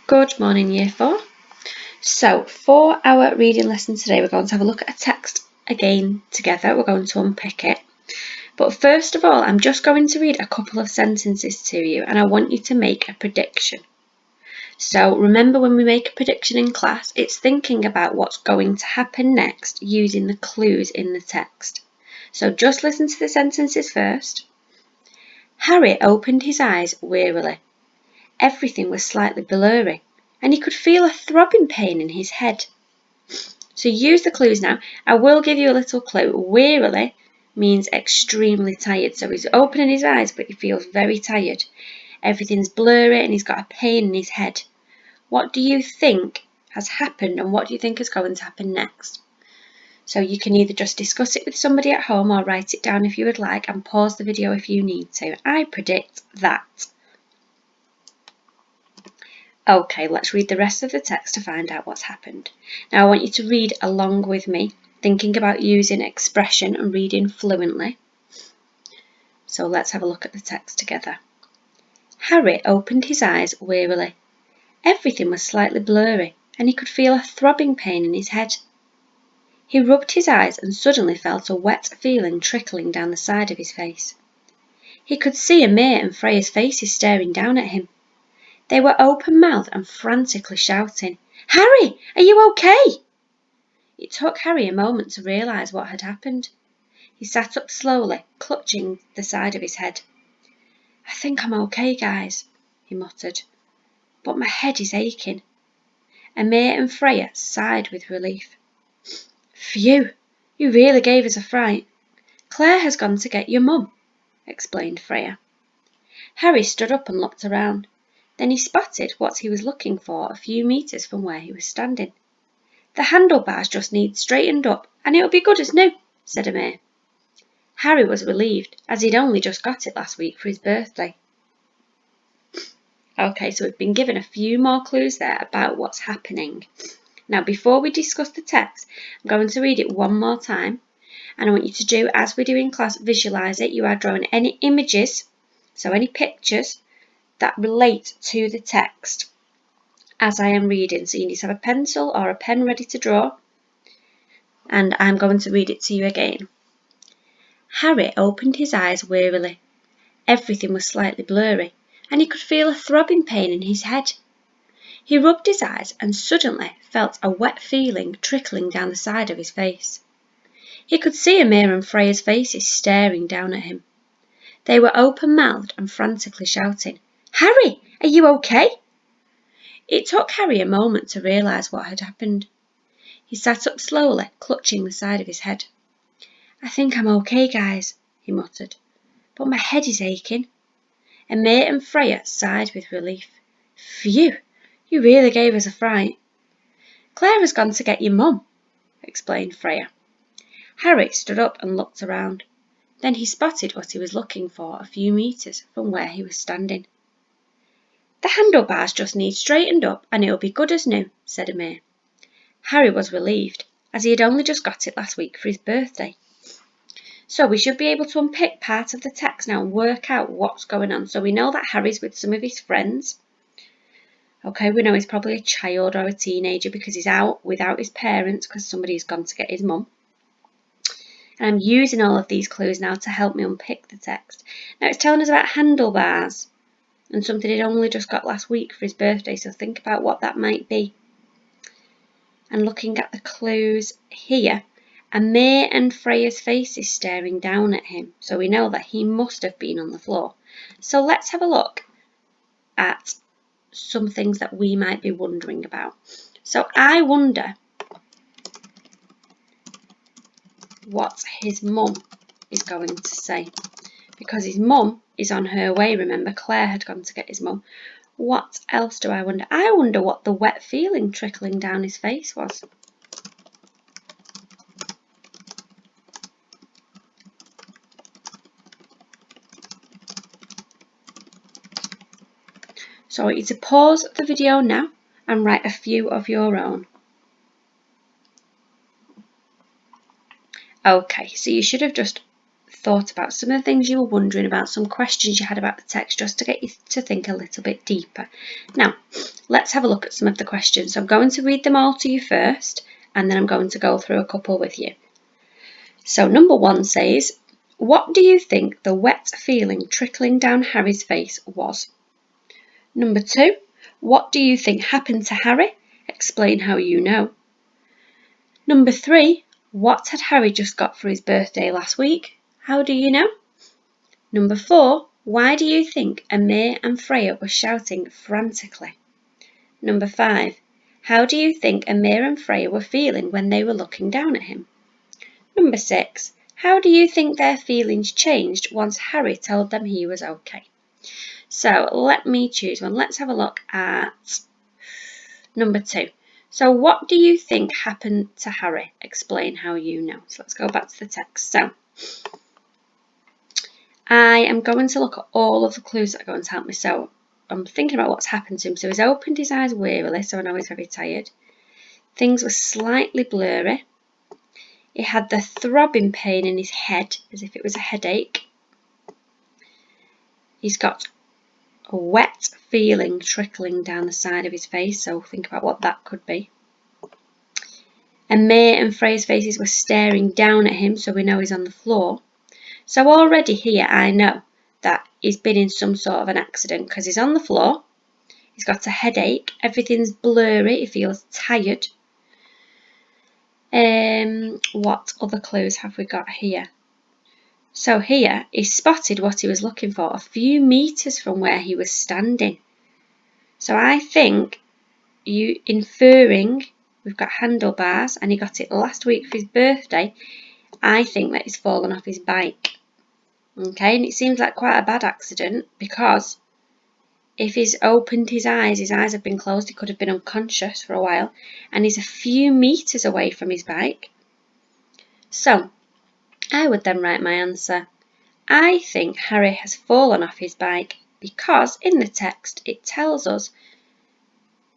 Good morning, Year 4. So, for our reading lesson today, we're going to have a look at a text again together. We're going to unpick it. But first of all, I'm just going to read a couple of sentences to you, and I want you to make a prediction. So, remember when we make a prediction in class, it's thinking about what's going to happen next using the clues in the text. So, just listen to the sentences first. Harry opened his eyes wearily. Everything was slightly blurry, and he could feel a throbbing pain in his head. So use the clues now. I will give you a little clue. Wearily means extremely tired. So he's opening his eyes, but he feels very tired. Everything's blurry and he's got a pain in his head. What do you think has happened, and what do you think is going to happen next? So you can either just discuss it with somebody at home or write it down if you would like, and pause the video if you need to. I predict that. Okay, let's read the rest of the text to find out what's happened. Now I want you to read along with me, thinking about using expression and reading fluently. So let's have a look at the text together. Harry opened his eyes wearily. Everything was slightly blurry, and he could feel a throbbing pain in his head. He rubbed his eyes and suddenly felt a wet feeling trickling down the side of his face. He could see Amir and Freya's faces staring down at him. They were open-mouthed and frantically shouting, "Harry, are you okay?" It took Harry a moment to realise what had happened. He sat up slowly, clutching the side of his head. "I think I'm okay, guys," he muttered, "but my head is aching." Amir and Freya sighed with relief. "Phew, you really gave us a fright. Claire has gone to get your mum," explained Freya. Harry stood up and looked around. Then he spotted what he was looking for a few metres from where he was standing. "The handlebars just need straightened up and it'll be good as new," said Amir. Harry was relieved, as he'd only just got it last week for his birthday. Okay, so we've been given a few more clues there about what's happening. Now, before we discuss the text, I'm going to read it one more time, and I want you to do, as we do in class, visualise it. You are drawing any images, so any pictures, that relate to the text as I am reading. So you need to have a pencil or a pen ready to draw, and I'm going to read it to you again. Harry opened his eyes wearily. Everything was slightly blurry, and he could feel a throbbing pain in his head. He rubbed his eyes and suddenly felt a wet feeling trickling down the side of his face. He could see Amir and Freya's faces staring down at him. They were open-mouthed and frantically shouting, "Harry, are you okay?" It took Harry a moment to realise what had happened. He sat up slowly, clutching the side of his head. "I think I'm okay, guys," he muttered, "but my head is aching." Amir and Freya sighed with relief. "Phew, you really gave us a fright." "Claire has gone to get your mum," explained Freya. Harry stood up and looked around. Then he spotted what he was looking for a few metres from where he was standing. "The handlebars just need straightened up and it'll be good as new," said Amir. Harry was relieved, as he had only just got it last week for his birthday. So we should be able to unpick part of the text now and work out what's going on. So we know that Harry's with some of his friends. Okay, we know he's probably a child or a teenager because he's out without his parents because somebody's gone to get his mum. And I'm using all of these clues now to help me unpick the text. Now it's telling us about handlebars and something he'd only just got last week for his birthday. So think about what that might be. And looking at the clues here, Amir and Freya's faces staring down at him. So we know that he must have been on the floor. So let's have a look at some things that we might be wondering about. So I wonder what his mum is going to say. Because his mum is on her way, remember, Claire had gone to get his mum. What else do I wonder? I wonder what the wet feeling trickling down his face was. So I want you to pause the video now and write a few of your own. Okay, so you should have just thought about, some of the things you were wondering about, some questions you had about the text, just to get you to think a little bit deeper. Now, let's have a look at some of the questions. So I'm going to read them all to you first, and then I'm going to go through a couple with you. So number 1 says, what do you think the wet feeling trickling down Harry's face was? Number 2, what do you think happened to Harry? Explain how you know. Number 3, what had Harry just got for his birthday last week? How do you know? Number 4, why do you think Amir and Freya were shouting frantically? Number 5, how do you think Amir and Freya were feeling when they were looking down at him? Number 6, how do you think their feelings changed once Harry told them he was okay? So let me choose one. Let's have a look at number 2. So what do you think happened to Harry? Explain how you know. So let's go back to the text. So I am going to look at all of the clues that are going to help me. So I'm thinking about what's happened to him. So he's opened his eyes wearily, so I know he's very tired. Things were slightly blurry. He had the throbbing pain in his head, as if it was a headache. He's got a wet feeling trickling down the side of his face, so think about what that could be. Amir and Freya's faces were staring down at him, so we know he's on the floor. So already here I know that he's been in some sort of an accident, because he's on the floor, he's got a headache, everything's blurry, he feels tired. What other clues have we got here? So here he spotted what he was looking for a few metres from where he was standing. So I think you inferring, we've got handlebars and he got it last week for his birthday, I think that he's fallen off his bike. Okay, and it seems like quite a bad accident, because if he's opened his eyes have been closed, he could have been unconscious for a while, and he's a few metres away from his bike. So I would then write my answer. I think Harry has fallen off his bike because in the text it tells us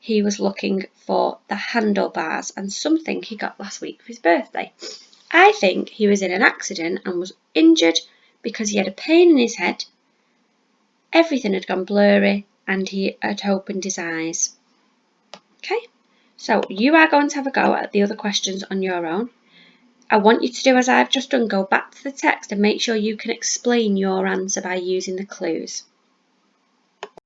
he was looking for the handlebars and something he got last week for his birthday. I think he was in an accident and was injured because he had a pain in his head, everything had gone blurry, and he had opened his eyes. Okay, so you are going to have a go at the other questions on your own. I want you to do as I've just done, go back to the text and make sure you can explain your answer by using the clues.